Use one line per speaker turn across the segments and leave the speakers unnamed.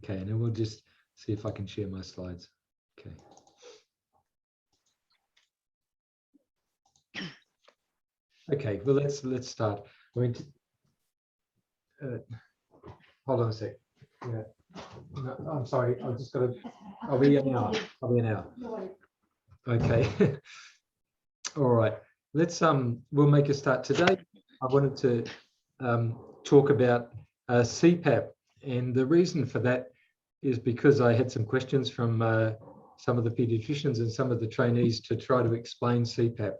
Okay, and then we'll just see if I can share my slides. Okay. Okay, well, let's start. I mean, hold on a sec. Yeah. No, I'm sorry. I've just got to. Are we an hour? Are we an hour? Okay. All right. Let's we'll make a start today. I wanted to talk about CPAP, and the reason for that is because I had some questions from some of the paediatricians and some of the trainees to try to explain CPAP,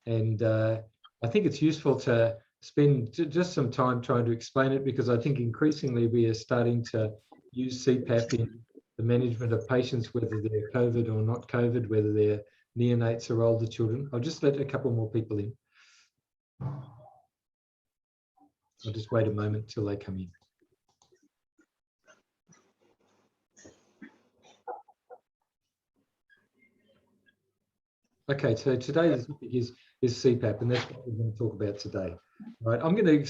and I think it's useful to spend just some time trying to explain it, because I think increasingly we are starting to use CPAP in the management of patients, whether they're COVID or not COVID, whether they're neonates or older children. I'll just let a couple more people in. I'll just wait a moment till they come in. Okay, so today's topic is CPAP, and that's what we're going to talk about today. Right, I'm going to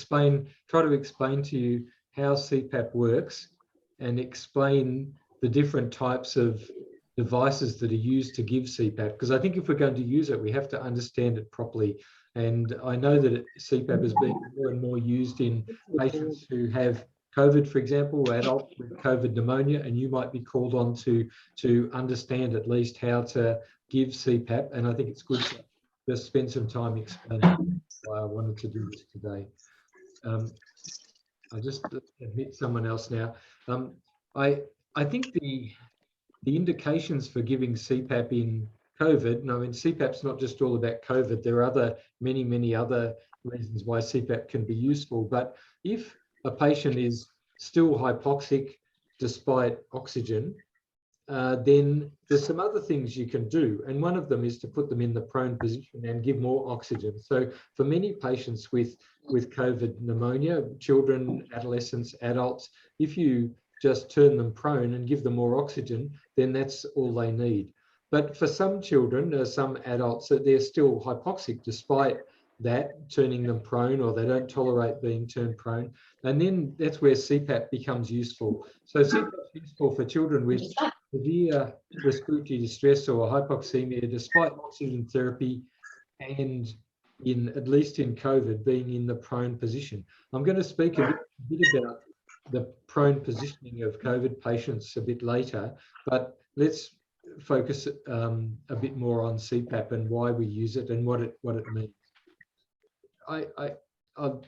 try to explain to you how CPAP works and explain the different types of devices that are used to give CPAP, because I think if we're going to use it, we have to understand it properly. And I know that CPAP is being more and more used in patients who have COVID, for example, or adults with COVID pneumonia, and you might be called on to understand at least how to give CPAP. And I think it's good to just spend some time explaining why I wanted to do this today. I'll just admit someone else now. I think the indications for giving CPAP in COVID, and I mean, CPAP's not just all about COVID. There are many other reasons why CPAP can be useful. But if a patient is still hypoxic despite oxygen, then there's some other things you can do. And one of them is to put them in the prone position and give more oxygen. So for many patients with COVID pneumonia, children, adolescents, adults, if you just turn them prone and give them more oxygen, then that's all they need. But for some children, some adults, they're still hypoxic despite that, turning them prone, or they don't tolerate being turned prone. And then that's where CPAP becomes useful. So CPAP is useful for children with severe respiratory distress or hypoxemia despite oxygen therapy, and at least in COVID, being in the prone position. I'm going to speak a bit about the prone positioning of COVID patients a bit later, but let's focus a bit more on CPAP and why we use it and what it means. I'll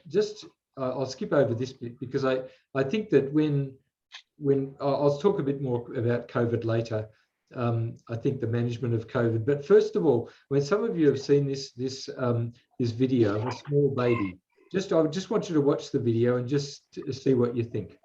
skip over this bit, because I think that when I'll talk a bit more about COVID later. I think the management of COVID. But first of all, when some of you have seen this video of a small baby, I just want you to watch the video and just see what you think.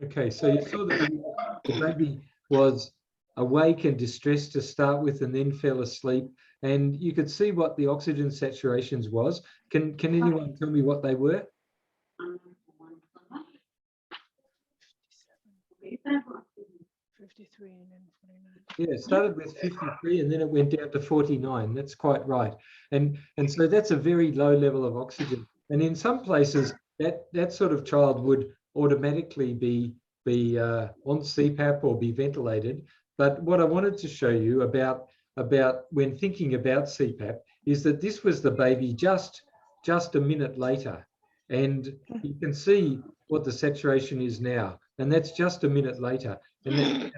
Okay, so you saw that the baby was awake and distressed to start with, and then fell asleep, and you could see what the oxygen saturations was. Can anyone tell me what they were?
53 and then 49.
Yeah, it started with 53 and then it went down to 49. That's quite right. And so that's a very low level of oxygen. And in some places, that sort of child would automatically be on CPAP or be ventilated. But what I wanted to show you about when thinking about CPAP is that this was the baby just a minute later. And you can see what the saturation is now. And that's just a minute later. And then,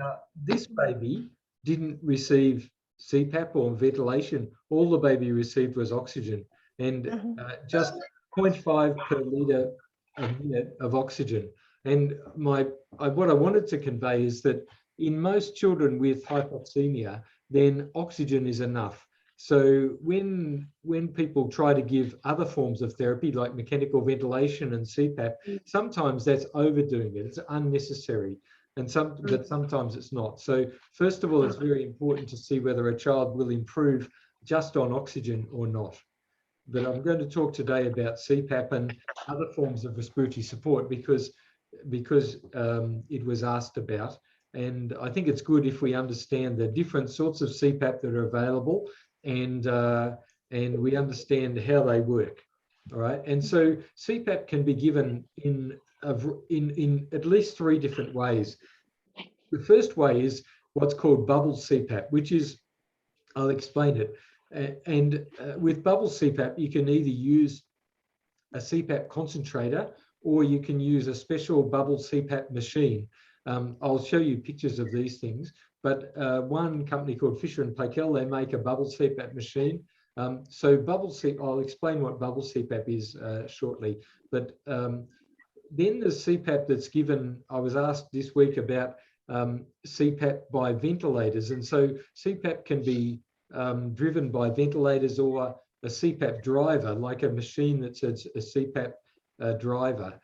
this baby didn't receive CPAP or ventilation. All the baby received was oxygen, and just 0.5 per litre a minute of oxygen. And what I wanted to convey is that in most children with hypoxemia, then oxygen is enough. So when people try to give other forms of therapy like mechanical ventilation and CPAP, sometimes that's overdoing it. It's unnecessary. and but sometimes it's not. So first of all, it's very important to see whether a child will improve just on oxygen or not. But I'm going to talk today about CPAP and other forms of respiratory support because it was asked about. And I think it's good if we understand the different sorts of CPAP that are available and we understand how they work. All right. And so CPAP can be given in at least 3 different ways. The first way is what's called Bubble-CPAP, which is, I'll explain it. And with Bubble-CPAP, you can either use a CPAP concentrator or you can use a special Bubble-CPAP machine. I'll show you pictures of these things, but one company called Fisher & Paykel, they make a Bubble-CPAP machine. So Bubble-CPAP, I'll explain what Bubble-CPAP is shortly, but then there's CPAP that's given. I was asked this week about CPAP by ventilators, and so CPAP can be driven by ventilators or a CPAP driver, like a machine that's a CPAP driver.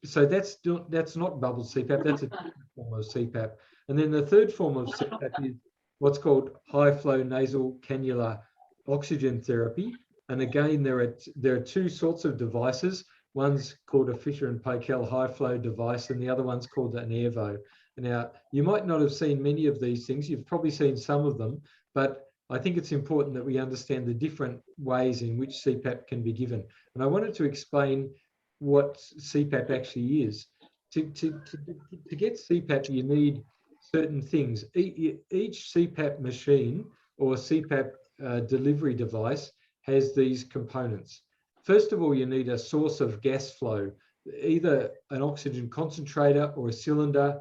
So that's not Bubble-CPAP, that's a different form of CPAP. And then the third form of CPAP is what's called high flow nasal cannula oxygen therapy. And again, there are 2 sorts of devices. One's called a Fisher & Paykel high flow device, and the other one's called an airway. Now, you might not have seen many of these things. You've probably seen some of them, but I think it's important that we understand the different ways in which CPAP can be given. And I wanted to explain what CPAP actually is. To get CPAP, you need certain things. Each CPAP machine or CPAP delivery device has these components. First of all, you need a source of gas flow, either an oxygen concentrator or a cylinder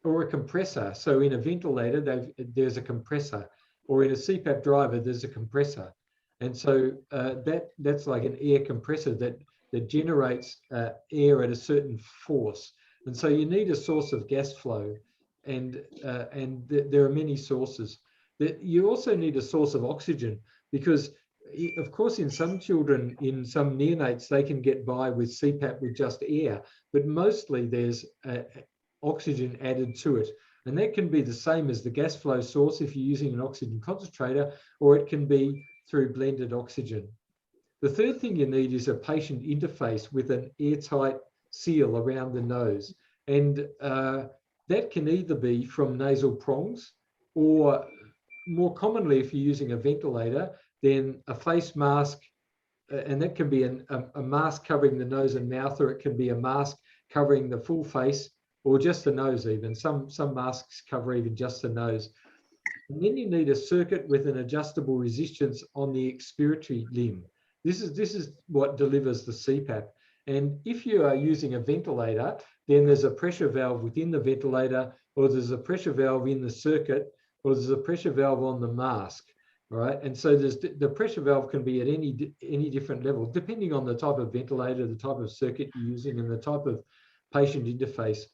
or a compressor. So in a ventilator, there's a compressor, or in a CPAP driver, there's a compressor. And so that's like an air compressor that generates air at a certain force. And so you need a source of gas flow, and there are many sources. You also need a source of oxygen because, of course, in some children, in some neonates, they can get by with CPAP with just air, but mostly there's oxygen added to it. And that can be the same as the gas flow source if you're using an oxygen concentrator, or it can be through blended oxygen. The third thing you need is a patient interface with an airtight seal around the nose. And that can either be from nasal prongs, or more commonly, if you're using a ventilator, then a face mask, and that can be a mask covering the nose and mouth, or it can be a mask covering the full face, or just the nose even. Some masks cover even just the nose. And then you need a circuit with an adjustable resistance on the expiratory limb. This is what delivers the CPAP. And if you are using a ventilator, then there's a pressure valve within the ventilator, or there's a pressure valve in the circuit, or there's a pressure valve on the mask. All right. And so the pressure valve can be at any different level, depending on the type of ventilator, the type of circuit you're using, and the type of patient interface.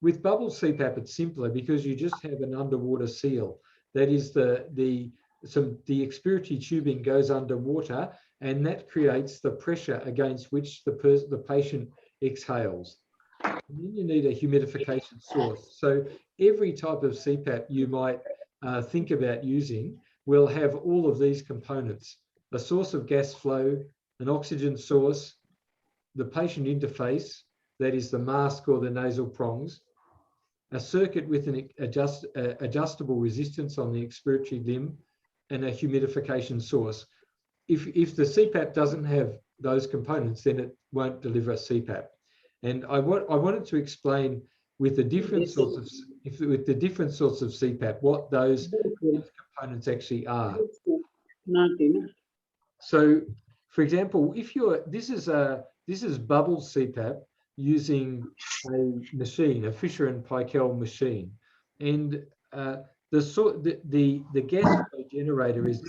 With Bubble-CPAP, it's simpler because you just have an underwater seal. That is the expiratory tubing goes underwater, and that creates the pressure against which the patient exhales. And then you need a humidification source. So every type of CPAP you might think about using will have all of these components: a source of gas flow, an oxygen source, the patient interface, that is the mask or the nasal prongs, a circuit with an adjustable resistance on the expiratory limb, and a humidification source. If the CPAP doesn't have those components, then it won't deliver a CPAP. And I wanted to explain with the different sorts of CPAP what those components actually are. So, for example, this is Bubble-CPAP using a machine, a Fisher & Paykel machine, and the gas flow generator is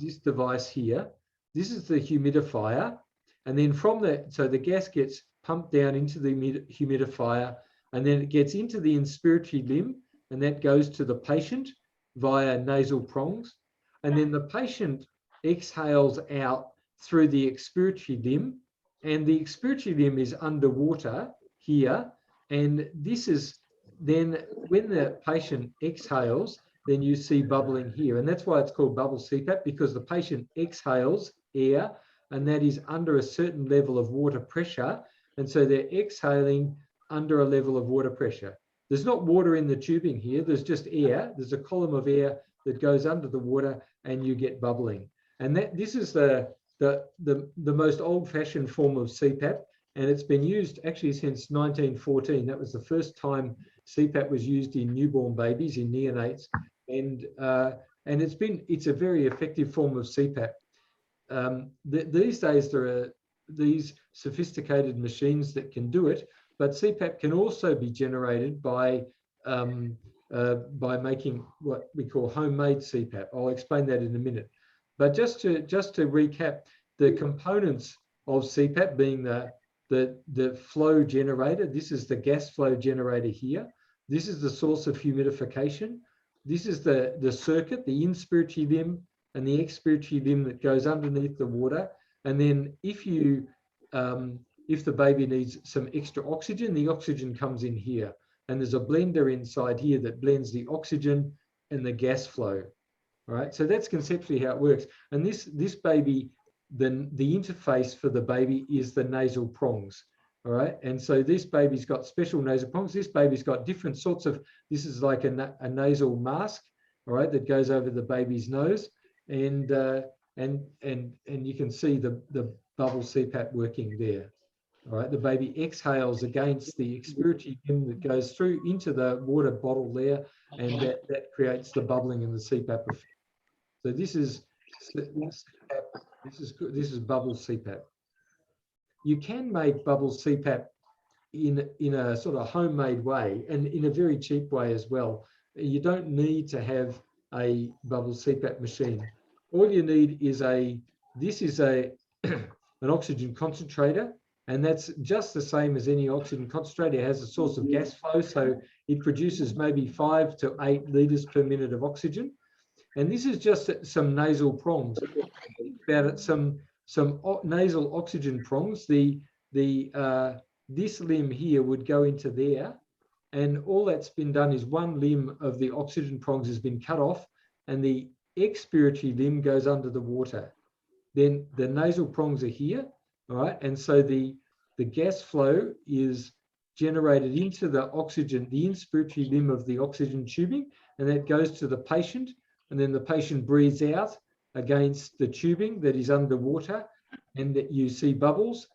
this device here. This is the humidifier, and then from that, so the gas gets pumped down into the humidifier, and then it gets into the inspiratory limb, and that goes to the patient via nasal prongs, and then the patient exhales out through the expiratory limb, and the expiratory limb is underwater here, and this is then when the patient exhales, then you see bubbling here. And that's why it's called bubble CPAP, because the patient exhales air, and that is under a certain level of water pressure. And so they're exhaling under a level of water pressure. There's not water in the tubing here, there's just air. There's a column of air that goes under the water and you get bubbling. And this is the most old-fashioned form of CPAP, and it's been used actually since 1914. That was the first time CPAP was used in newborn babies, in neonates, and it's a very effective form of CPAP. These days there are these sophisticated machines that can do it, but CPAP can also be generated by making what we call homemade CPAP. I'll explain that in a minute. But just to recap, the components of CPAP being the flow generator. This is the gas flow generator here. This is the source of humidification. This is the circuit, the inspiratory limb and the expiratory limb that goes underneath the water. And then if the baby needs some extra oxygen, the oxygen comes in here. And there's a blender inside here that blends the oxygen and the gas flow. All right, so that's conceptually how it works. And this baby, the interface for the baby is the nasal prongs. All right, and so this baby's got special nasal prongs. This baby's got different sorts of, this is like a nasal mask, all right, that goes over the baby's nose. And you can see the bubble CPAP working there. All right, the baby exhales against the expiratory limb that goes through into the water bottle there, and that creates the bubbling and the CPAP effect. So this is bubble CPAP. You can make bubble CPAP in a sort of homemade way, and in a very cheap way as well. You don't need to have a bubble CPAP machine. All you need is an oxygen concentrator, and that's just the same as any oxygen concentrator. It has a source of gas flow, so it produces maybe 5 to 8 litres per minute of oxygen. And this is just some nasal prongs. About it, some nasal oxygen prongs. This limb here would go into there, and all that's been done is one limb of the oxygen prongs has been cut off, and the expiratory limb goes under the water. Then the nasal prongs are here, all right, and so the gas flow is generated into the oxygen, the inspiratory limb of the oxygen tubing, and that goes to the patient, and then the patient breathes out against the tubing that is underwater, and that you see bubbles,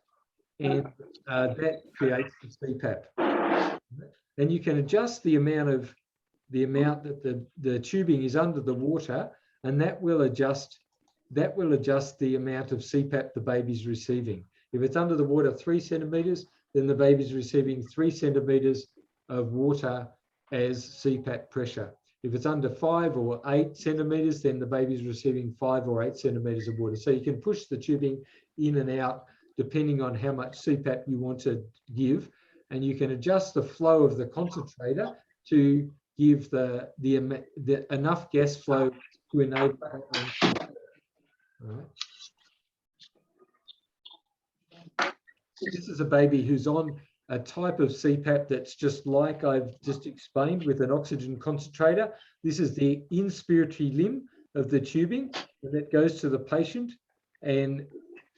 and that creates the CPAP. And you can adjust the amount that the tubing is under the water, and that will adjust the amount of CPAP the baby's receiving. If it's under the water 3 centimeters, then the baby's receiving 3 centimeters of water as CPAP pressure. If it's under 5 or 8 centimeters, then the baby's receiving 5 or 8 centimeters of water. So you can push the tubing in and out depending on how much CPAP you want to give, and you can adjust the flow of the concentrator to give the enough gas flow to enable. All right. This is a baby who's on a type of CPAP that's just like I've just explained with an oxygen concentrator. This is the inspiratory limb of the tubing, and that goes to the patient. And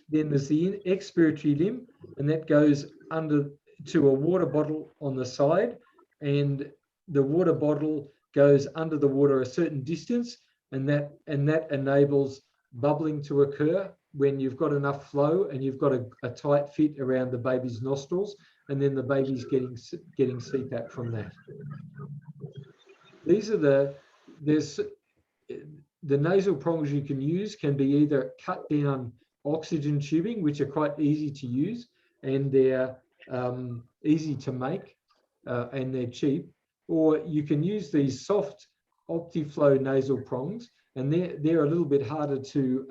then there's the expiratory limb, and that goes under to a water bottle on the side. And the water bottle goes under the water a certain distance, and that enables bubbling to occur when you've got enough flow and you've got a tight fit around the baby's nostrils, and then the baby's getting CPAP from that. These are the nasal prongs you can use can be either cut down oxygen tubing, which are quite easy to use, and they're easy to make, and they're cheap, or you can use these soft Optiflow nasal prongs, and they're a little bit harder to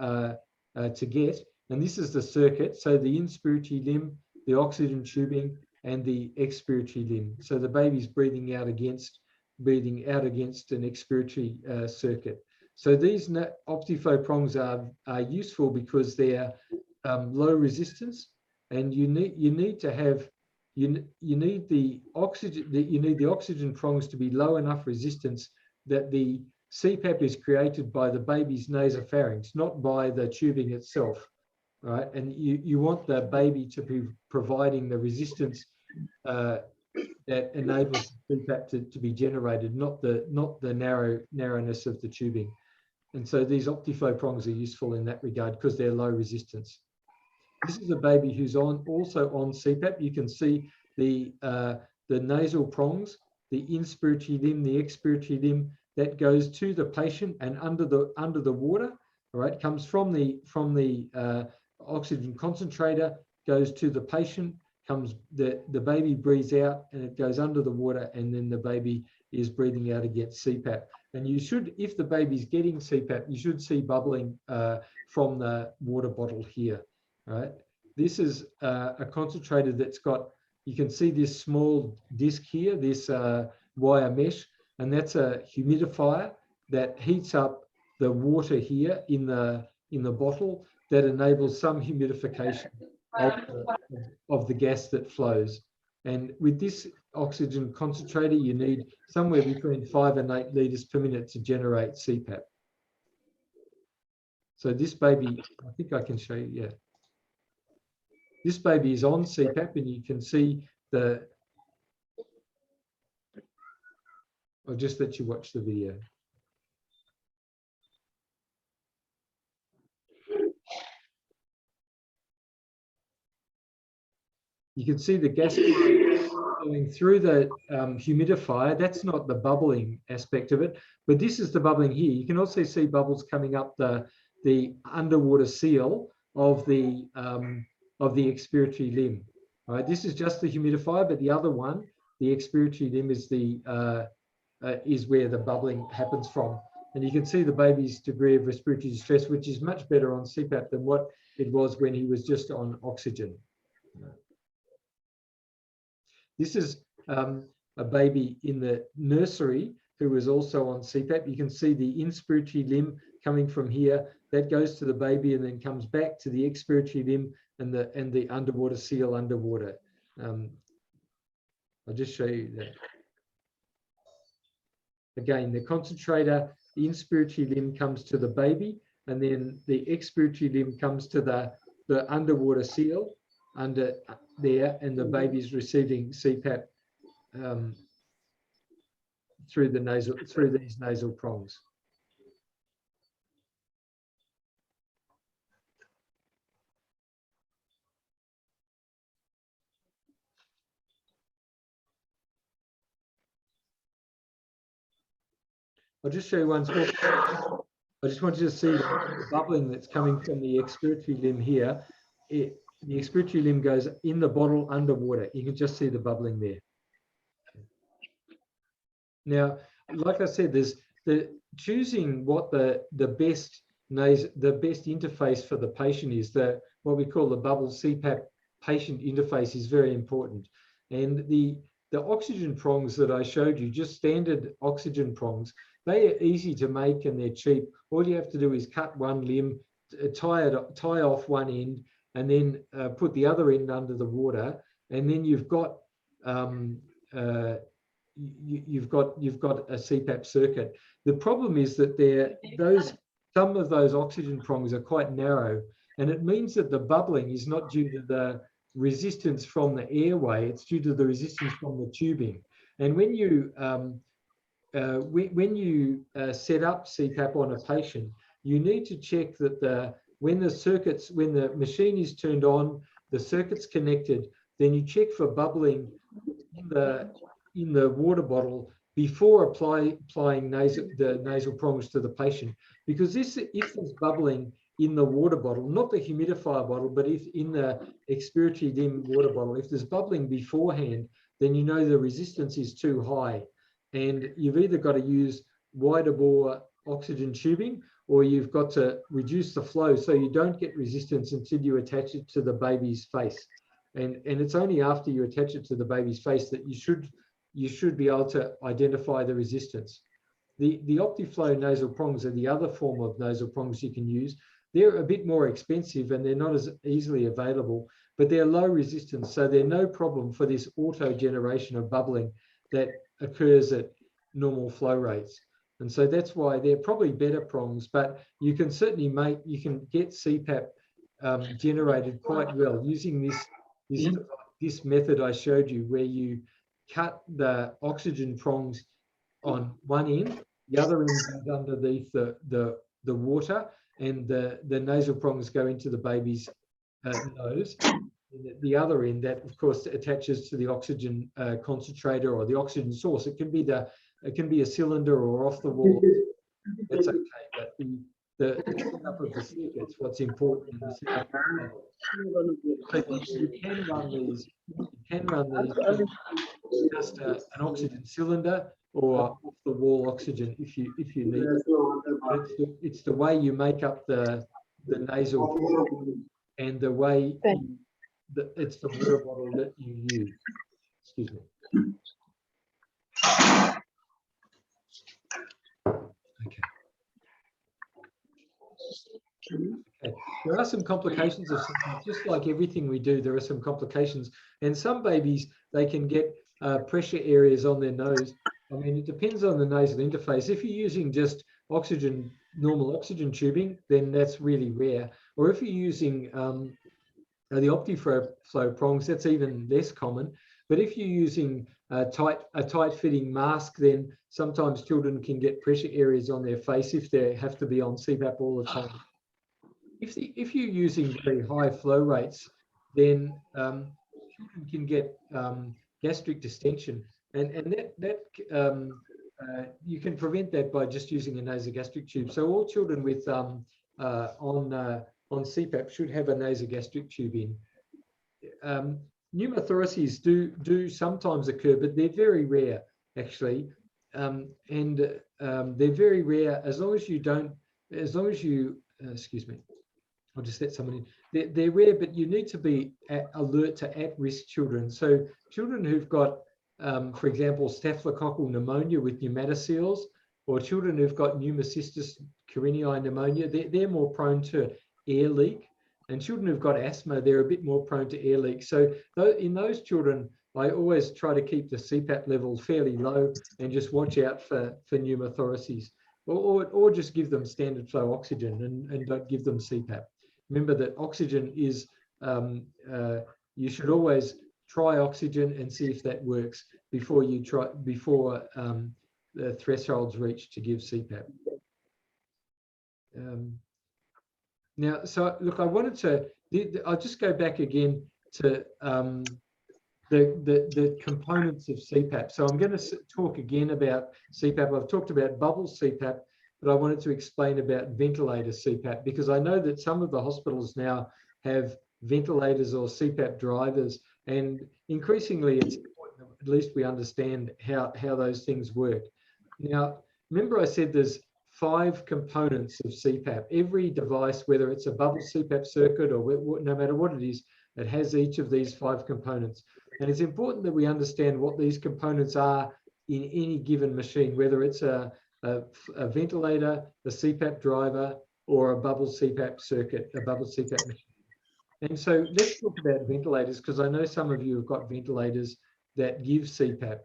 get. And this is the circuit, so the inspiratory limb, the oxygen tubing, and the expiratory limb. So the baby's breathing out against an expiratory circuit. So these Optiflow prongs are useful because they're low resistance, and you need to have you need the oxygen prongs to be low enough resistance that the CPAP is created by the baby's nasopharynx, not by the tubing itself, right? And you want the baby to be providing the resistance that enables CPAP to be generated, not the narrowness of the tubing. And so these Optiflow prongs are useful in that regard because they're low resistance. This is a baby who's also on CPAP. You can see the nasal prongs, the inspiratory limb, the expiratory limb that goes to the patient and under the water. All right, comes from the oxygen concentrator, goes to the patient, comes the baby breathes out and it goes under the water, and then the baby is breathing out against CPAP. And you should, if the baby's getting CPAP, you should see bubbling from the water bottle here. Right. This is a concentrator that's got, you can see this small disc here, this wire mesh, and that's a humidifier that heats up the water here in the bottle that enables some humidification of the gas that flows. And with this oxygen concentrator, you need somewhere between 5 and 8 liters per minute to generate CPAP. So this baby, I think I can show you, yeah. This baby is on CPAP, and you can see I'll just let you watch the video. You can see the gas going through the humidifier. That's not the bubbling aspect of it, but this is the bubbling here. You can also see bubbles coming up the underwater seal of the expiratory limb. All right, this is just the humidifier, but the other one, the expiratory limb, is where the bubbling happens from. And you can see the baby's degree of respiratory distress, which is much better on CPAP than what it was when he was just on oxygen. This is a baby in the nursery who was also on CPAP. You can see the inspiratory limb coming from here. That goes to the baby and then comes back to the expiratory limb and the underwater seal underwater. I'll just show you that. Again, the concentrator, the inspiratory limb comes to the baby, and then the expiratory limb comes to the underwater seal under there, and the baby's receiving CPAP through these nasal prongs. I'll just show you once more. I just want you to see the bubbling that's coming from the expiratory limb here. The expiratory limb goes in the bottle underwater. You can just see the bubbling there. Now, like I said, there's choosing what the best interface for the patient is. What we call the Bubble-CPAP patient interface is very important. And the oxygen prongs that I showed you, just standard oxygen prongs, they are easy to make and they're cheap. All you have to do is cut one limb, tie off one end, and then put the other end under the water, and then you've got a CPAP circuit. The problem is that some of those oxygen prongs are quite narrow, and it means that the bubbling is not due to the resistance from the airway; it's due to the resistance from the tubing. And when you set up CPAP on a patient, you need to check that when the machine is turned on, the circuit's connected, then you check for bubbling in the water bottle before applying the nasal prongs to the patient. Because if there's bubbling in the water bottle, not the humidifier bottle, but if in the expiratory limb water bottle, if there's bubbling beforehand, then you know the resistance is too high. And you've either got to use wider bore oxygen tubing, or you've got to reduce the flow so you don't get resistance until you attach it to the baby's face. And it's only after you attach it to the baby's face that you should be able to identify the resistance. The Optiflow nasal prongs are the other form of nasal prongs you can use. They're a bit more expensive and they're not as easily available, but they're low resistance, so they're no problem for this auto generation of bubbling that occurs at normal flow rates. And so that's why they're probably better prongs, but you can certainly get CPAP generated quite well using this method I showed you, where you cut the oxygen prongs on one end, the other end is underneath the water, and the nasal prongs go into the baby's nose. And at the other end, that of course attaches to the oxygen concentrator or the oxygen source. It can be a cylinder or off the wall. That's okay, but the setup of the circuit's what's important in the setup of the bubble. So you can run these just an oxygen cylinder or off the wall oxygen if you need it. It's the way you make up the nasal and the way it's the water bottle that you use. Excuse me. Okay. There are some complications of CPAP. Just like everything we do, there are some complications. And some babies, they can get pressure areas on their nose. I mean, it depends on the nasal interface. If you're using just normal oxygen tubing, then that's really rare. Or if you're using the Optiflow prongs, that's even less common. But if you're using a tight-fitting mask, then sometimes children can get pressure areas on their face if they have to be on CPAP all the time. If you're using very high flow rates, then children can get gastric distension, and you can prevent that by just using a nasogastric tube. So all children with on CPAP should have a nasogastric tube in. Pneumothoraces do sometimes occur, but they're very rare actually, and they're very rare as long as you excuse me. I'll just let someone in. They're rare, but you need to be alert to at-risk children. So children who've got, for example, staphylococcal pneumonia with pneumatoceles, or children who've got pneumocystis carinii pneumonia, they're more prone to air leak. And children who've got asthma, they're a bit more prone to air leak. So in those children, I always try to keep the CPAP level fairly low and just watch out for pneumothoraces, or just give them standard flow oxygen and don't give them CPAP. Remember that oxygen is, you should always try oxygen and see if that works before the threshold's reached to give CPAP. Now, so look, I'll just go back again to the components of CPAP. So I'm going to talk again about CPAP. I've talked about Bubble-CPAP, but I wanted to explain about ventilator CPAP, because I know that some of the hospitals now have ventilators or CPAP drivers, and increasingly it's important that at least we understand how those things work. Now, remember I said there's 5 components of CPAP. Every device, whether it's a Bubble-CPAP circuit or no matter what it is, it has each of these 5 components. And it's important that we understand what these components are in any given machine, whether it's a ventilator, a CPAP driver, or a Bubble-CPAP circuit, a Bubble-CPAP machine. And so let's talk about ventilators, because I know some of you have got ventilators that give CPAP.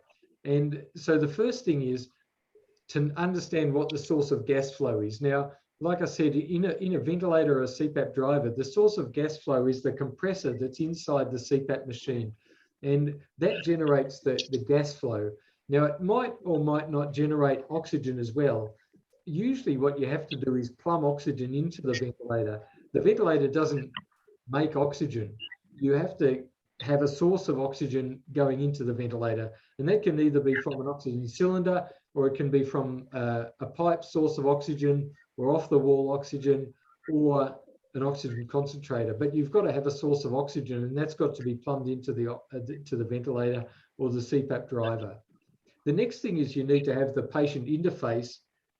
And so the first thing is to understand what the source of gas flow is. Now, like I said, in a ventilator or a CPAP driver, the source of gas flow is the compressor that's inside the CPAP machine. And that generates the gas flow. Now, it might or might not generate oxygen as well. Usually what you have to do is plumb oxygen into the ventilator. The ventilator doesn't make oxygen. You have to have a source of oxygen going into the ventilator. And that can either be from an oxygen cylinder, or it can be from a pipe source of oxygen, or off the wall oxygen, or an oxygen concentrator. But you've got to have a source of oxygen, and that's got to be plumbed into the ventilator or the CPAP driver. The next thing is you need to have the patient interface,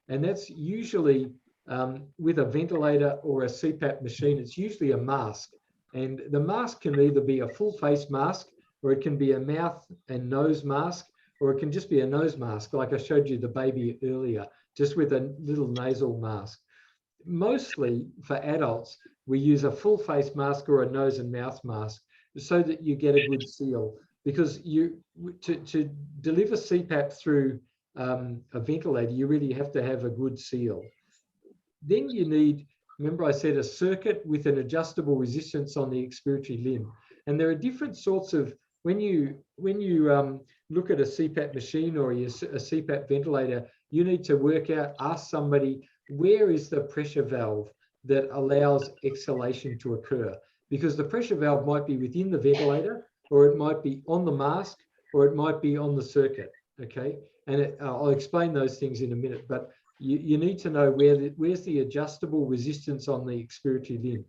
and that's usually with a ventilator or a CPAP machine, it's usually a mask. And the mask can either be a full face mask, or it can be a mouth and nose mask, or it can just be a nose mask, like I showed you the baby earlier, just with a little nasal mask. Mostly for adults, we use a full face mask or a nose and mouth mask. so that you get a good seal. Because to deliver CPAP through a ventilator, you really have to have a good seal. Then you need, remember I said, a circuit with an adjustable resistance on the expiratory limb. And there are different sorts of, when you look at a CPAP machine or a CPAP ventilator, you need to ask somebody, where is the pressure valve that allows exhalation to occur? Because the pressure valve might be within the ventilator, or it might be on the mask, or it might be on the circuit, okay? And I'll explain those things in a minute, but you need to know where's the adjustable resistance on the expiratory limb.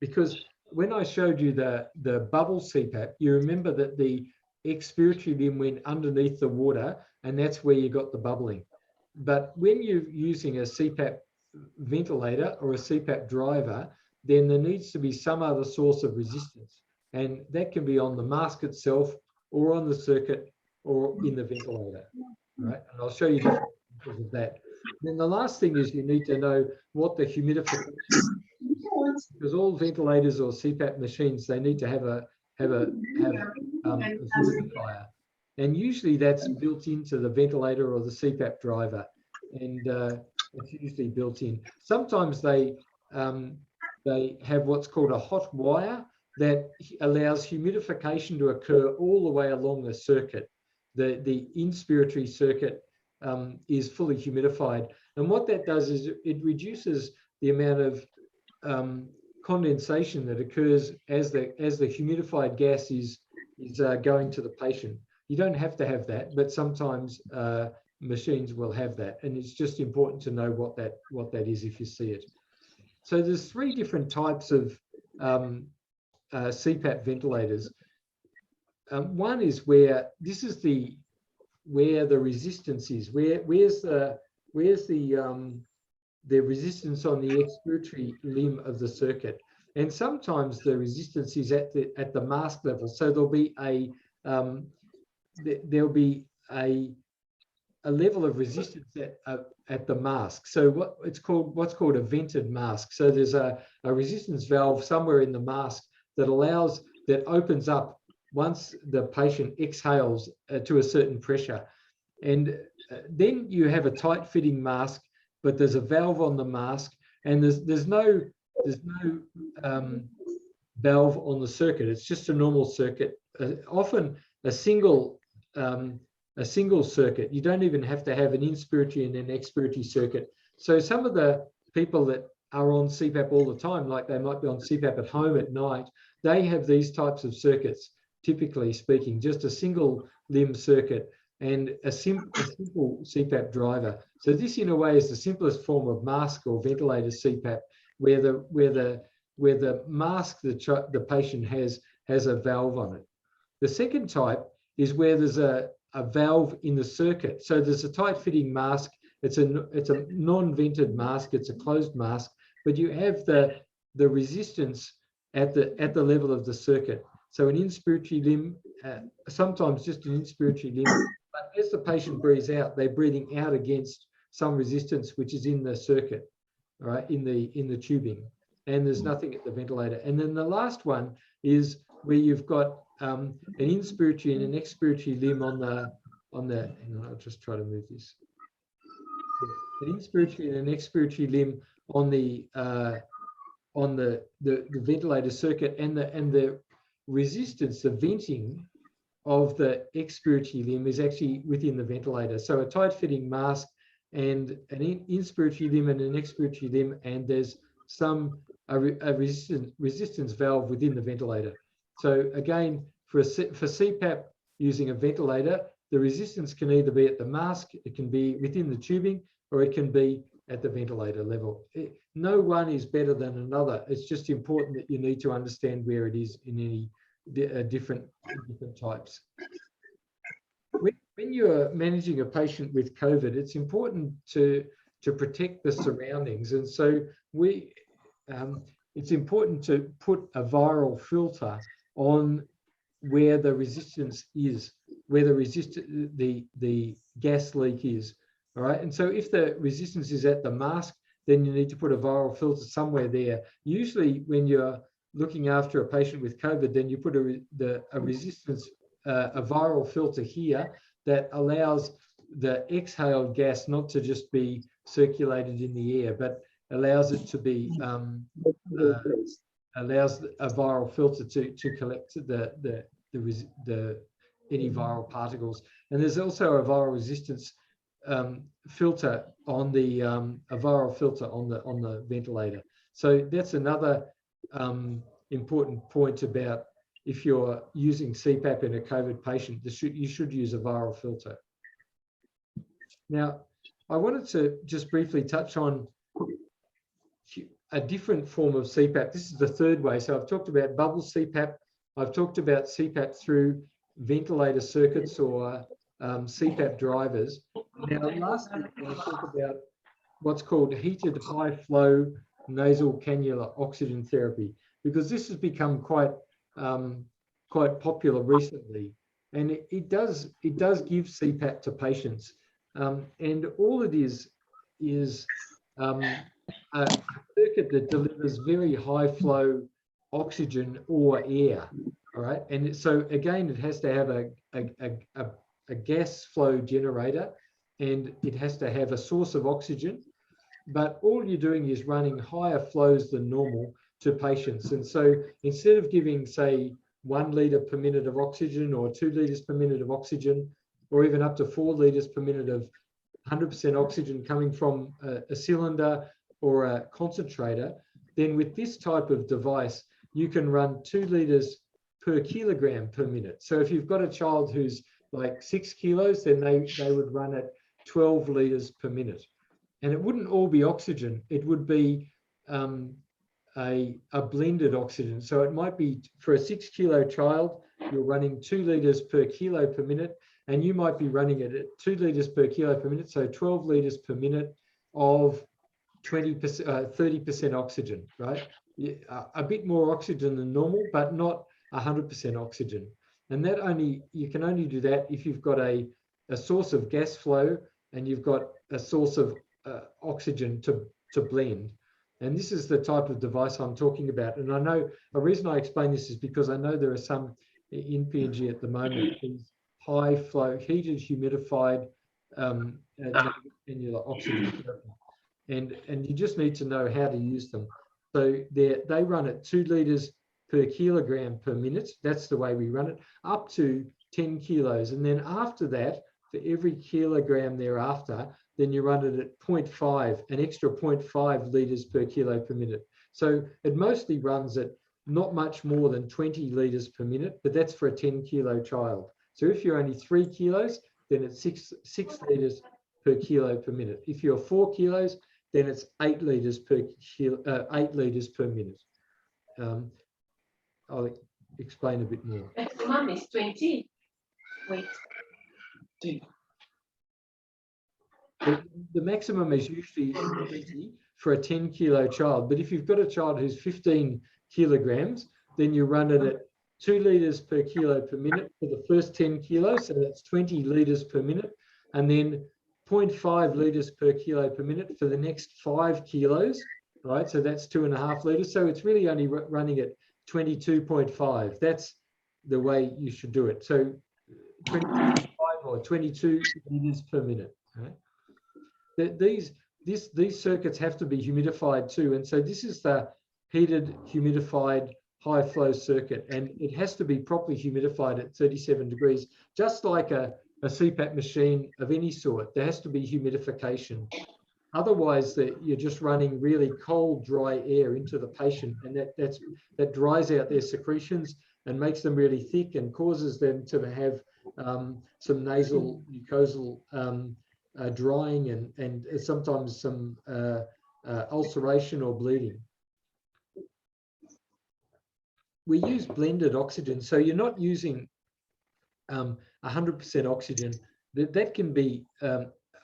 Because when I showed you the bubble CPAP, you remember that the expiratory limb went underneath the water, and that's where you got the bubbling. But when you're using a CPAP ventilator or a CPAP driver, then there needs to be some other source of resistance. And that can be on the mask itself, or on the circuit, or in the ventilator, right? And I'll show you different examples of that. Then the last thing is you need to know what the humidification is, because all ventilators or CPAP machines, they need to have a humidifier, and usually that's built into the ventilator or the CPAP driver, and it's usually built in. Sometimes they have what's called a hot wire that allows humidification to occur all the way along the circuit. The inspiratory circuit is fully humidified, and what that does is it reduces the amount of condensation that occurs as the humidified gas is going to the patient. You don't have to have that, but sometimes machines will have that, and it's just important to know what that is if you see it. So there's 3 different types of CPAP ventilators. One is where this is where the resistance is. Where's the resistance on the expiratory limb of the circuit, and sometimes the resistance is at the mask level. So there'll be a level of resistance at the mask. So what's called a vented mask. So there's a resistance valve somewhere in the mask that opens up once the patient exhales to a certain pressure, and then you have a tight fitting mask, but there's a valve on the mask, and there's no valve on the circuit. It's just a normal circuit, often a single circuit. You don't even have to have an inspiratory and an expiratory circuit. So some of the people that are on CPAP all the time, like they might be on CPAP at home at night, they have these types of circuits, typically speaking, just a single limb circuit and a simple CPAP driver. So this, in a way, is the simplest form of mask or ventilator CPAP, where the mask the patient has a valve on it. The second type is where there's a valve in the circuit. So there's a tight fitting mask. It's a non-vented mask. It's a closed mask, but you have the resistance at the level of the circuit. So an inspiratory limb, sometimes just an inspiratory limb, but as the patient breathes out, they're breathing out against some resistance which is in the circuit, right, in the tubing, and there's nothing at the ventilator. And then the last one is where you've got an inspiratory and an expiratory limb on the. Hang on, I'll just try to move this. An inspiratory and an expiratory limb on the ventilator circuit, and the resistance, the venting of the expiratory limb is actually within the ventilator. So a tight fitting mask and an inspiratory limb and an expiratory limb, and there's a resistance valve within the ventilator. So again, for CPAP using a ventilator, the resistance can either be at the mask, it can be within the tubing, or it can be at the ventilator level. No one is better than another. It's just important that you need to understand where it is in any different types. When you're managing a patient with COVID, it's important to protect the surroundings, and so it's important to put a viral filter on where the resistance is, where the gas leak is. All right, and so if the resistance is at the mask, then you need to put a viral filter somewhere there. Usually when you're looking after a patient with COVID, then you put a resistance, a viral filter here that allows the exhaled gas not to just be circulated in the air, but allows it to be allows a viral filter to collect the any viral particles. And there's also a viral resistance filter on the a viral filter on the ventilator. So that's another important point about if you're using CPAP in a COVID patient, you should use a viral filter. Now, I wanted to just briefly touch on a different form of CPAP. This is the third way. So I've talked about Bubble-CPAP. I've talked about CPAP through ventilator circuits or CPAP drivers. Now, lastly, I'll talk about what's called heated high flow nasal cannula oxygen therapy, because this has become quite popular recently, and it does give CPAP to patients, and all it is a circuit that delivers very high flow oxygen or air. All right, and so again, it has to have a gas flow generator, and it has to have a source of oxygen, but all you're doing is running higher flows than normal to patients. And so instead of giving, say, 1 litre per minute of oxygen or 2 litres per minute of oxygen, or even up to 4 litres per minute of 100% oxygen coming from a cylinder or a concentrator, then with this type of device, you can run 2 litres per kilogram per minute. So if you've got a child who's like 6 kilos, then they would run at 12 litres per minute. And it wouldn't all be oxygen. It would be a blended oxygen. So it might be for a 6 kilo child, you're running 2 litres per kilo per minute, and you might be running it at 2 litres per kilo per minute, so 12 litres per minute of 20%, 30% oxygen, right? A bit more oxygen than normal, but not 100% oxygen. And that you can only do that if you've got a source of gas flow and you've got a source of oxygen to blend. And this is the type of device I'm talking about. And I know a reason I explain this is because I know there are some in PNG at the moment, these high flow, heated, humidified cannula oxygen therapy. And you just need to know how to use them. So they run at 2 litres per kilogram per minute. That's the way we run it, up to 10 kilos. And then after that, for every kilogram thereafter, then you run it at 0.5, an extra 0.5 litres per kilo per minute. So it mostly runs at not much more than 20 litres per minute, but that's for a 10 kilo child. So if you're only 3 kilos, then it's 6 litres per kilo per minute. If you're 4 kilos, then it's 8 litres per kilo, 8 litres per minute. I'll explain a bit more.
Maximum is 20. Wait.
The maximum is usually 20 for a 10 kilo child. But if you've got a child who's 15 kilograms, then you run it at 2 litres per kilo per minute for the first 10 kilos. So that's 20 litres per minute. And then 0.5 litres per kilo per minute for the next 5 kilos, right? So that's 2.5 litres. So it's really only running at 22.5. That's the way you should do it. So 22.5 or 22 litres per minute, right? These circuits have to be humidified too. And so this is the heated, humidified, high flow circuit. And it has to be properly humidified at 37 degrees, just like a CPAP machine of any sort. There has to be humidification. Otherwise, you're just running really cold, dry air into the patient, and that dries out their secretions and makes them really thick and causes them to have some nasal mucosal drying and sometimes some ulceration or bleeding. We use blended oxygen, so you're not using 100% oxygen. That can be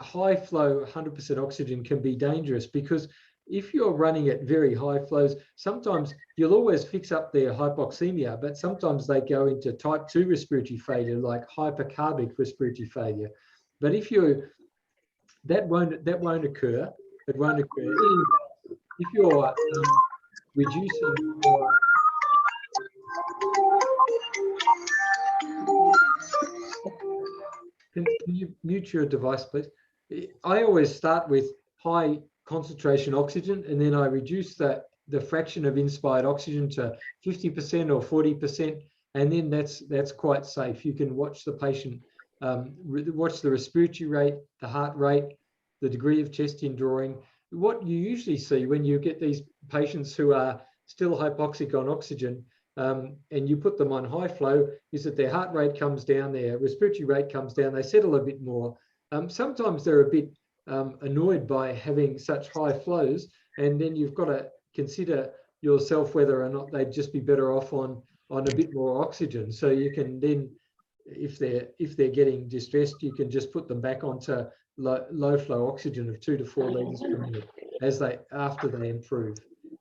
high flow 100% oxygen can be dangerous, because if you're running at very high flows, sometimes you'll always fix up their hypoxemia, but sometimes they go into type 2 respiratory failure, like hypercarbic respiratory failure. But if that won't occur. It won't occur if you're reducing your Can you mute your device, please? I always start with high concentration oxygen, and then I reduce the fraction of inspired oxygen to 50% or 40%, and then that's quite safe. You can watch the patient, watch the respiratory rate, the heart rate, the degree of chest indrawing. What you usually see when you get these patients who are still hypoxic on oxygen, and you put them on high flow, is that their heart rate comes down, their respiratory rate comes down, they settle a bit more. Sometimes they're a bit annoyed by having such high flows, and then you've got to consider yourself whether or not they'd just be better off on a bit more oxygen. So you can then, if they're getting distressed, you can just put them back onto low flow oxygen of 2 to 4 liters per minute after they improve.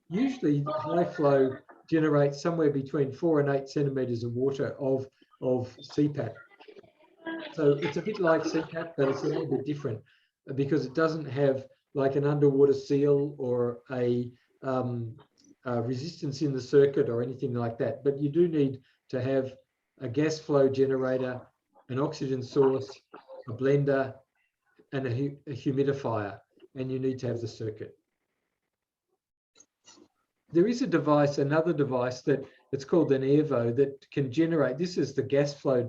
Usually high flow generates somewhere between 4 and 8 centimeters of water of CPAP. So it's a bit like CPAP, but it's a little bit different because it doesn't have like an underwater seal or a resistance in the circuit or anything like that. But you do need to have a gas flow generator, an oxygen source, a blender, and a humidifier, and you need to have the circuit. There is a device, another device that it's called an airway that can generate. This is the gas flow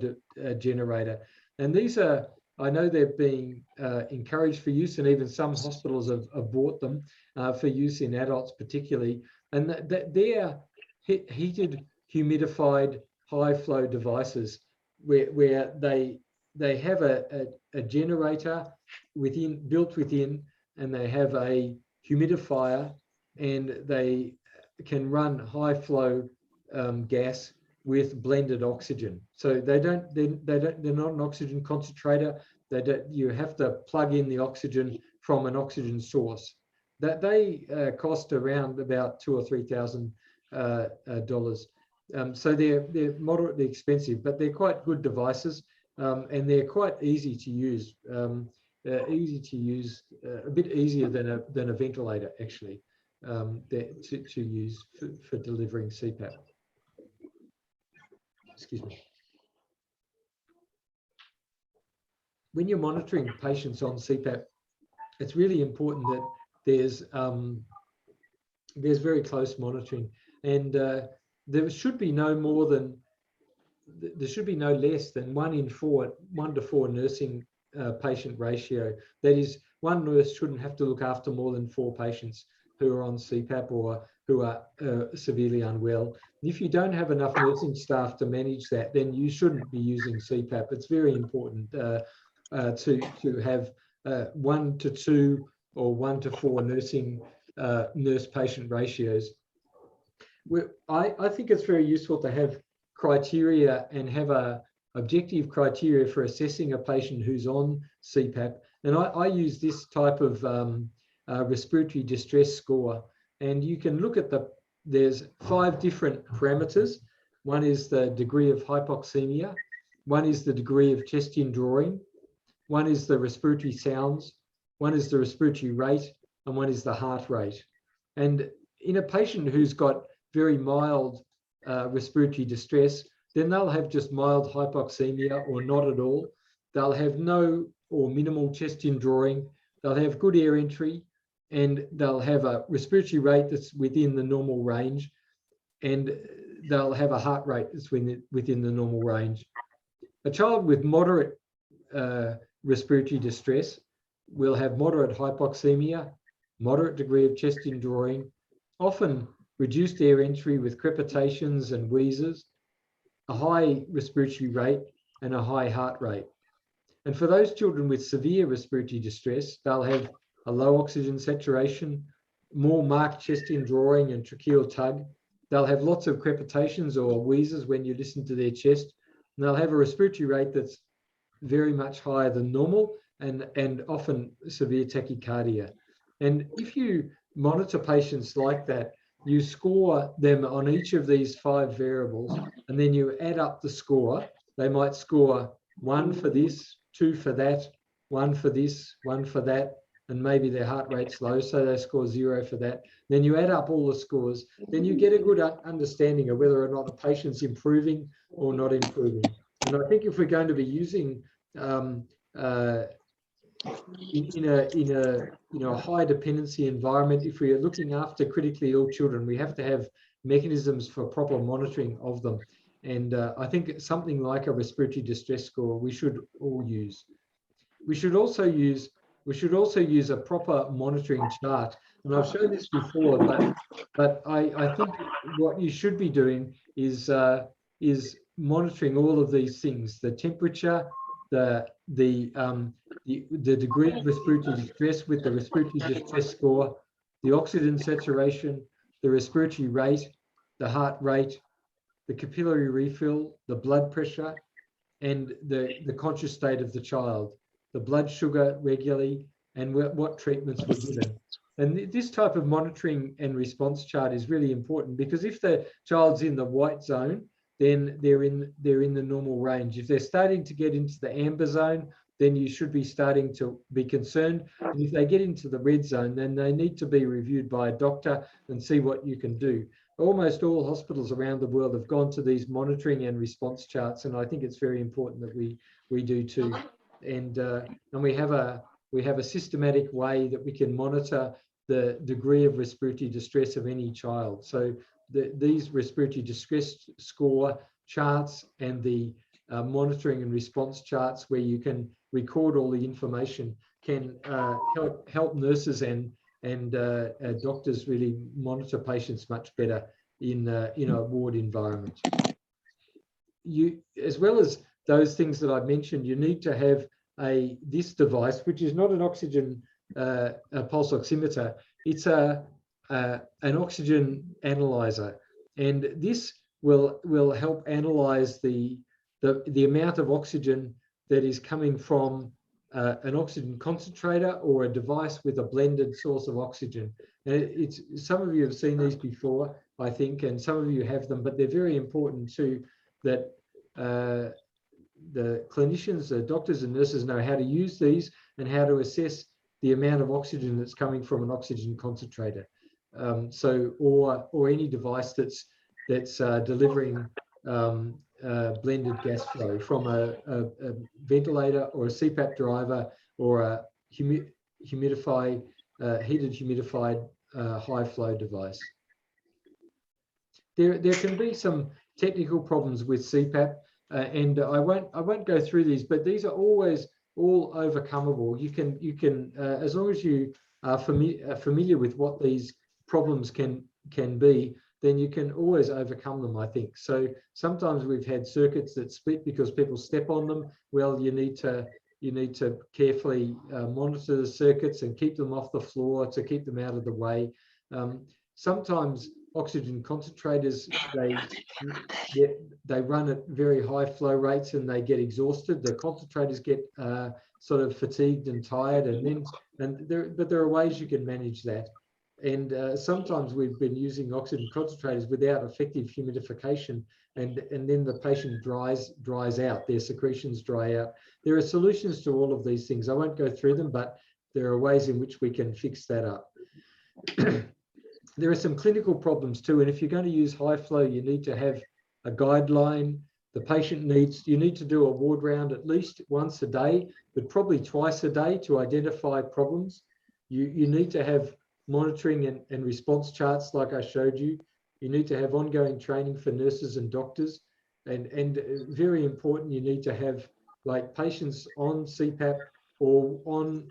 generator, and these are, I know they're being encouraged for use, and even some hospitals have bought them for use in adults particularly. And they are heated, humidified, high flow devices where they have a generator built within, and they have a humidifier, and they can run high flow gas with blended oxygen. So they're not an oxygen concentrator. You have to plug in the oxygen from an oxygen source. That they cost around about $2,000 or $3,000. So they're moderately expensive, but they're quite good devices, and they're quite easy to use. A bit easier than a ventilator actually, to use for delivering CPAP. Excuse me. When you're monitoring patients on CPAP, it's really important that there's very close monitoring, and there should be no less than 1 to 4 nursing patient ratio. That is, one nurse shouldn't have to look after more than 4 patients who are on CPAP or who are severely unwell. If you don't have enough nursing staff to manage that, then you shouldn't be using CPAP. It's very important to have 1 to 2 or 1 to 4 nurse-patient ratios. I think it's very useful to have criteria and have a objective criteria for assessing a patient who's on CPAP. And I use this type of respiratory distress score. And you can look at there's 5 different parameters. One is the degree of hypoxemia. One is the degree of chest indrawing. One is the respiratory sounds. One is the respiratory rate, and one is the heart rate. And in a patient who's got very mild respiratory distress, then they'll have just mild hypoxemia or not at all. They'll have no or minimal chest indrawing. They'll have good air entry, and they'll have a respiratory rate that's within the normal range, and they'll have a heart rate that's within the normal range. A child with moderate respiratory distress will have moderate hypoxemia, moderate degree of chest indrawing, often reduced air entry with crepitations and wheezes, a high respiratory rate, and a high heart rate. And for those children with severe respiratory distress, they'll have a low oxygen saturation, more marked chest indrawing and tracheal tug. They'll have lots of crepitations or wheezes when you listen to their chest, and they'll have a respiratory rate that's very much higher than normal, and often severe tachycardia. And if you monitor patients like that, you score them on each of these 5 variables, and then you add up the score. They might score 1 for this, 2 for that, 1 for this, 1 for that, and maybe their heart rate's low, so they score 0 for that. Then you add up all the scores, then you get a good understanding of whether or not a patient's improving or not improving. And I think if we're going to be using in a high dependency environment, if we are looking after critically ill children, we have to have mechanisms for proper monitoring of them. And I think something like a respiratory distress score we should all use. We should also use a proper monitoring chart. And I've shown this before, but I think what you should be doing is monitoring all of these things: the temperature, the degree of respiratory distress with the respiratory distress score, the oxygen saturation, the respiratory rate, the heart rate, the capillary refill, the blood pressure, and the conscious state of the child, the blood sugar regularly, and what treatments were given. And this type of monitoring and response chart is really important, because if the child's in the white zone, then they're in the normal range. If they're starting to get into the amber zone, then you should be starting to be concerned. And if they get into the red zone, then they need to be reviewed by a doctor and see what you can do. Almost all hospitals around the world have gone to these monitoring and response charts, and I think it's very important that we do too. And we have a systematic way that we can monitor the degree of respiratory distress of any child. So these respiratory distress score charts and the monitoring and response charts, where you can record all the information, can help nurses and doctors really monitor patients much better in a ward environment. As well as those things that I mentioned, you need to have this device, which is not an oxygen a pulse oximeter. It's an oxygen analyzer, and this will help analyze the amount of oxygen that is coming from an oxygen concentrator or a device with a blended source of oxygen. And some of you have seen these before, I think, and some of you have them, but they're very important too, that the clinicians, the doctors and nurses know how to use these and how to assess the amount of oxygen that's coming from an oxygen concentrator. Or any device that's delivering blended gas flow from a ventilator or a CPAP driver or a heated humidified high flow device. There can be some technical problems with CPAP, and I won't go through these, but these are always all overcomeable. You can as long as you are familiar with what these problems can be, then you can always overcome them, I think. So sometimes we've had circuits that split because people step on them. Well, you need to carefully monitor the circuits and keep them off the floor to keep them out of the way. Sometimes oxygen concentrators, they run at very high flow rates and they get exhausted. The concentrators get sort of fatigued and tired, but there are ways you can manage that. And sometimes we've been using oxygen concentrators without effective humidification, and then the patient dries out, their secretions dry out. There are solutions to all of these things. I won't go through them, but there are ways in which we can fix that up. There are some clinical problems too, and if you're going to use high flow, you need to have a guideline. You need to do a ward round at least once a day, but probably twice a day to identify problems. You need to have monitoring and response charts like I showed you. You need to have ongoing training for nurses and doctors, and very important, you need to have like patients on CPAP or on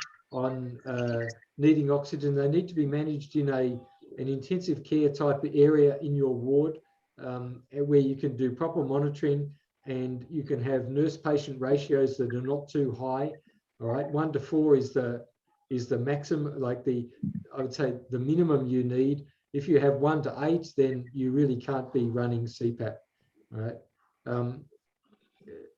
needing oxygen. They need to be managed in an intensive care type of area in your ward, where you can do proper monitoring and you can have nurse-patient ratios that are not too high. All right, 1 to 4 is the maximum, I would say the minimum you need. If you have 1 to 8, then you really can't be running CPAP. All right.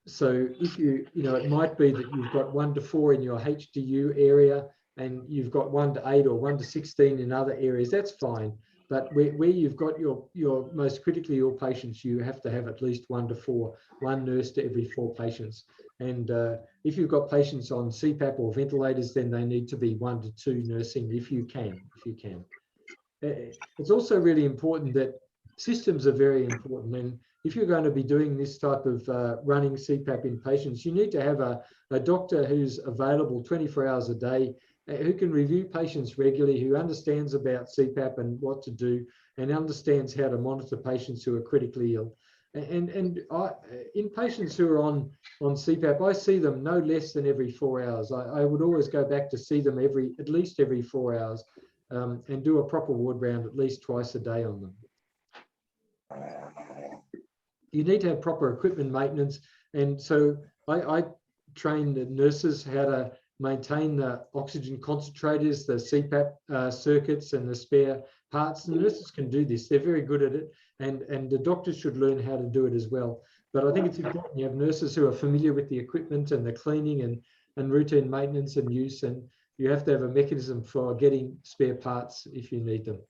So if it might be that you've got 1 to 4 in your HDU area and you've got 1 to 8 or 1 to 16 in other areas, that's fine. But where you've got your most critically ill patients, you have to have at least 1 to 4, 1 nurse to every 4 patients. And if you've got patients on CPAP or ventilators, then they need to be 1 to 2 nursing if you can. It's also really important that systems are very important. if you're going to be doing this type of running CPAP in patients, you need to have a doctor who's available 24 hours a day, who can review patients regularly, who understands about CPAP and what to do, and understands how to monitor patients who are critically ill. And in patients who are on CPAP, I see them no less than every 4 hours. I would always go back to see them at least every 4 hours, and do a proper ward round at least twice a day on them. You need to have proper equipment maintenance. And so I train the nurses how to maintain the oxygen concentrators, the CPAP circuits and the spare parts. The nurses can do this. They're very good at it. And the doctors should learn how to do it as well. But I think it's important you have nurses who are familiar with the equipment and the cleaning and routine maintenance and use. And you have to have a mechanism for getting spare parts if you need them.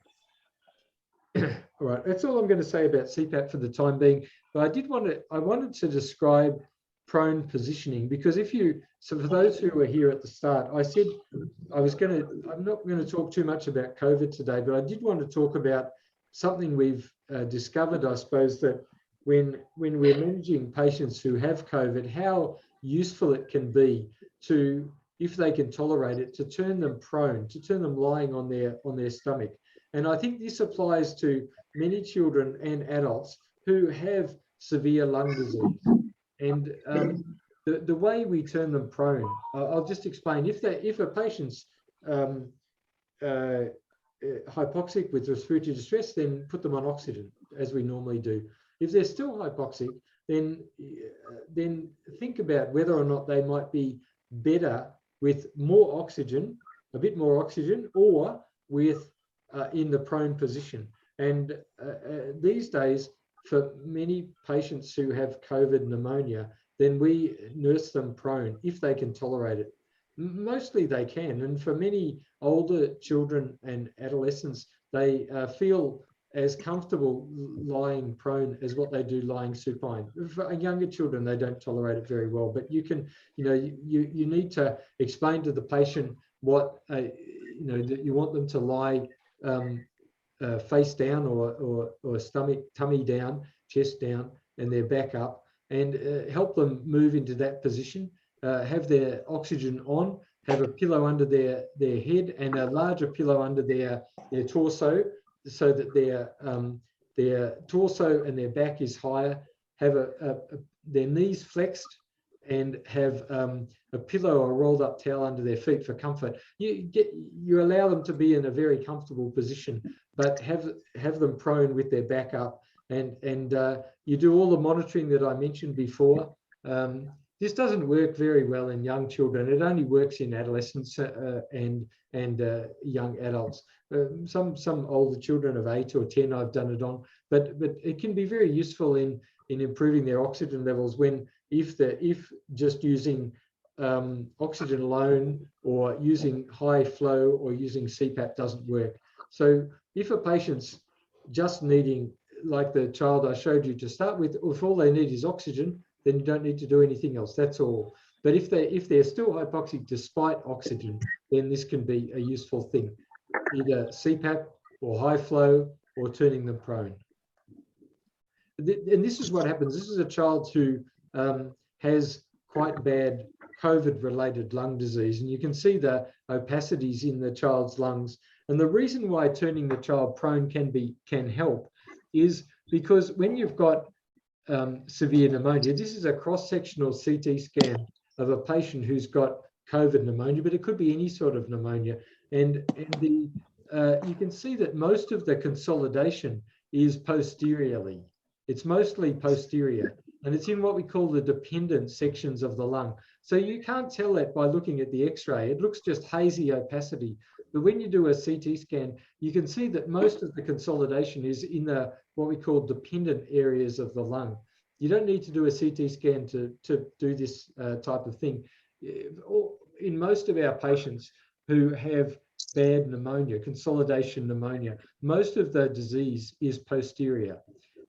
All right, that's all I'm going to say about CPAP for the time being. But I wanted to describe prone positioning, because so for those who were here at the start, I said I'm not going to talk too much about COVID today, but I did want to talk about something we've discovered, I suppose, that when we're managing patients who have COVID, how useful it can be to, if they can tolerate it, to turn them prone, to turn them lying on their stomach. And I think this applies to many children and adults who have severe lung disease. And the way we turn them prone, I'll just explain. If a patient's hypoxic with respiratory distress, then put them on oxygen, as we normally do. If they're still hypoxic, then think about whether or not they might be better with more oxygen, a bit more oxygen, or with in the prone position. And these days, for many patients who have COVID pneumonia, then we nurse them prone if they can tolerate it. Mostly they can. And for many older children and adolescents, they feel as comfortable lying prone as what they do lying supine. For younger children, they don't tolerate it very well. But you can, you need to explain to the patient what, that you want them to lie face down or tummy down, chest down, and their back up, and help them move into that position. Have their oxygen on, have a pillow under their head and a larger pillow under their torso, so that their torso and their back is higher. Have their knees flexed, and have a pillow or rolled up towel under their feet for comfort. You allow them to be in a very comfortable position, but have them prone with their back up, and you do all the monitoring that I mentioned before. This doesn't work very well in young children. It only works in adolescents and young adults. Some older children of 8 or 10 I've done it on, but it can be very useful in improving their oxygen levels if just using oxygen alone, or using high flow, or using CPAP doesn't work. So if a patient's just needing, like the child I showed you to start with, if all they need is oxygen, then you don't need to do anything else. That's all. But if they're still hypoxic despite oxygen, then this can be a useful thing, either CPAP or high flow, or turning them prone. And this is what happens. This is a child who has quite bad COVID-related lung disease, and you can see the opacities in the child's lungs. And the reason why turning the child prone can help is because when you've got severe pneumonia, this is a cross-sectional CT scan of a patient who's got COVID pneumonia, but it could be any sort of pneumonia. And you can see that most of the consolidation is posteriorly. It's mostly posterior, and it's in what we call the dependent sections of the lung. So you can't tell that by looking at the X-ray. It looks just hazy opacity. But when you do a CT scan, you can see that most of the consolidation is in what we call dependent areas of the lung. You don't need to do a CT scan to do this type of thing. In most of our patients who have bad pneumonia, consolidation pneumonia, most of the disease is posterior.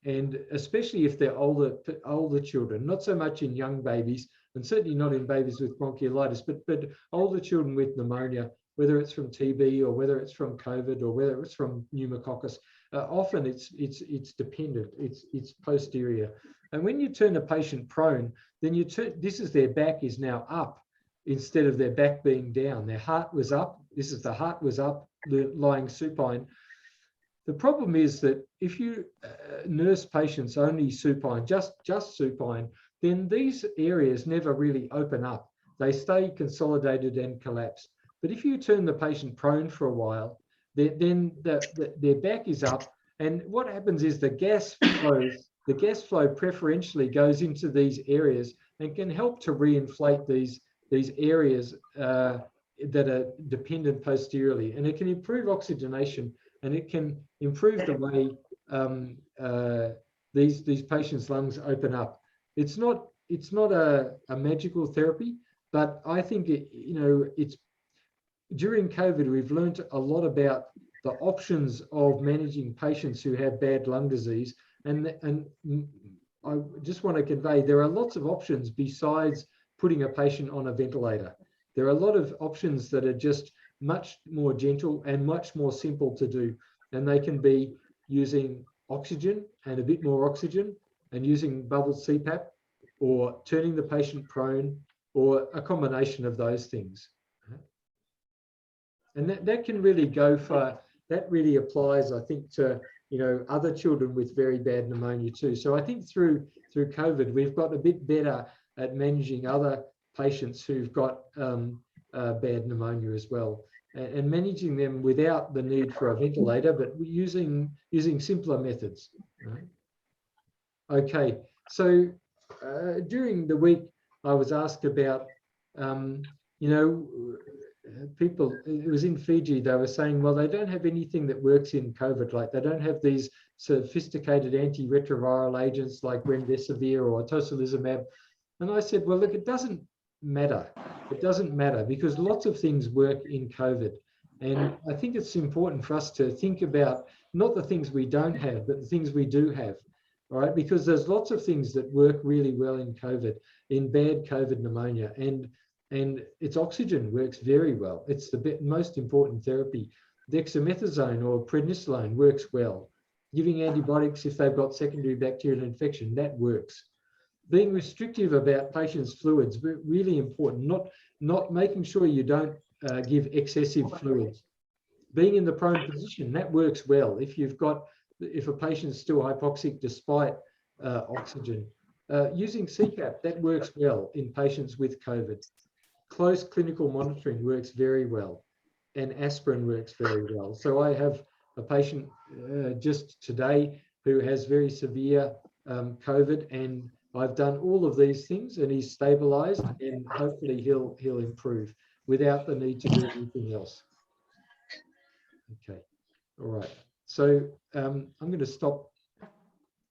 And especially if they're older children, not so much in young babies, and certainly not in babies with bronchiolitis, but older children with pneumonia, whether it's from TB or whether it's from COVID or whether it's from pneumococcus. Often it's dependent, it's posterior. And when you turn a patient prone, then this is their back is now up instead of their back being down. Their heart was up. This is the heart was up, lying supine. The problem is that if you nurse patients only supine, just supine, then these areas never really open up. They stay consolidated and collapsed. But if you turn the patient prone for a while, then their back is up, and what happens is the gas flow preferentially goes into these areas and can help to reinflate these areas that are dependent posteriorly, and it can improve oxygenation, and it can improve the way these patients' lungs open up. It's not a magical therapy, but I think it's during COVID, we've learned a lot about the options of managing patients who have bad lung disease. And I just want to convey, there are lots of options besides putting a patient on a ventilator. There are a lot of options that are just much more gentle and much more simple to do. And they can be using oxygen and a bit more oxygen, and using Bubble-CPAP, or turning the patient prone, or a combination of those things. And that can really go for, that really applies, I think, to other children with very bad pneumonia too. So I think through COVID, we've got a bit better at managing other patients who've got bad pneumonia as well, and managing them without the need for a ventilator, but using simpler methods. Okay, so during the week, I was asked about, people, it was in Fiji, they were saying, well, they don't have anything that works in COVID, like they don't have these sophisticated antiretroviral agents like remdesivir or tocilizumab. And I said, well, look, it doesn't matter. It doesn't matter, because lots of things work in COVID. And I think it's important for us to think about not the things we don't have, but the things we do have, all right? Because there's lots of things that work really well in COVID, in bad COVID pneumonia. And its oxygen works very well. It's the most important therapy. Dexamethasone or prednisolone works well. Giving antibiotics if they've got secondary bacterial infection, that works. Being restrictive about patients' fluids, really important. Not making sure you don't give excessive fluids. Being in the prone position, that works well. If a patient's still hypoxic despite oxygen. Using CPAP, that works well in patients with COVID. Close clinical monitoring works very well, and aspirin works very well. So I have a patient just today who has very severe COVID, and I've done all of these things, and he's stabilized, and hopefully he'll improve without the need to do anything else. Okay, all right. So I'm going to stop.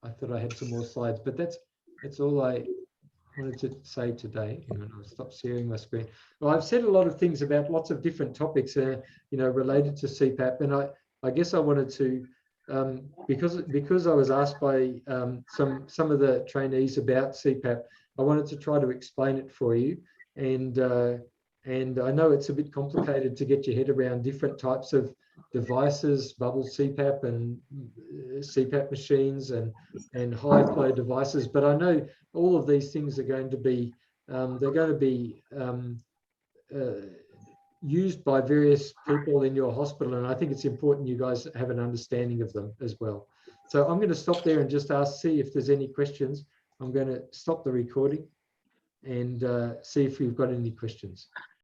I thought I had some more slides, but that's all I wanted to say today. I'll stop sharing my screen. Well, I've said a lot of things about lots of different topics, related to CPAP, and I guess I wanted to, because I was asked by some of the trainees about CPAP, I wanted to try to explain it for you. And I know it's a bit complicated to get your head around different types of devices, Bubble-CPAP and CPAP machines and high flow devices, but I know all of these things are going to be used by various people in your hospital, and I think it's important you guys have an understanding of them as well. So I'm going to stop there and just see if there's any questions. I'm going to stop the recording and see if we've got any questions.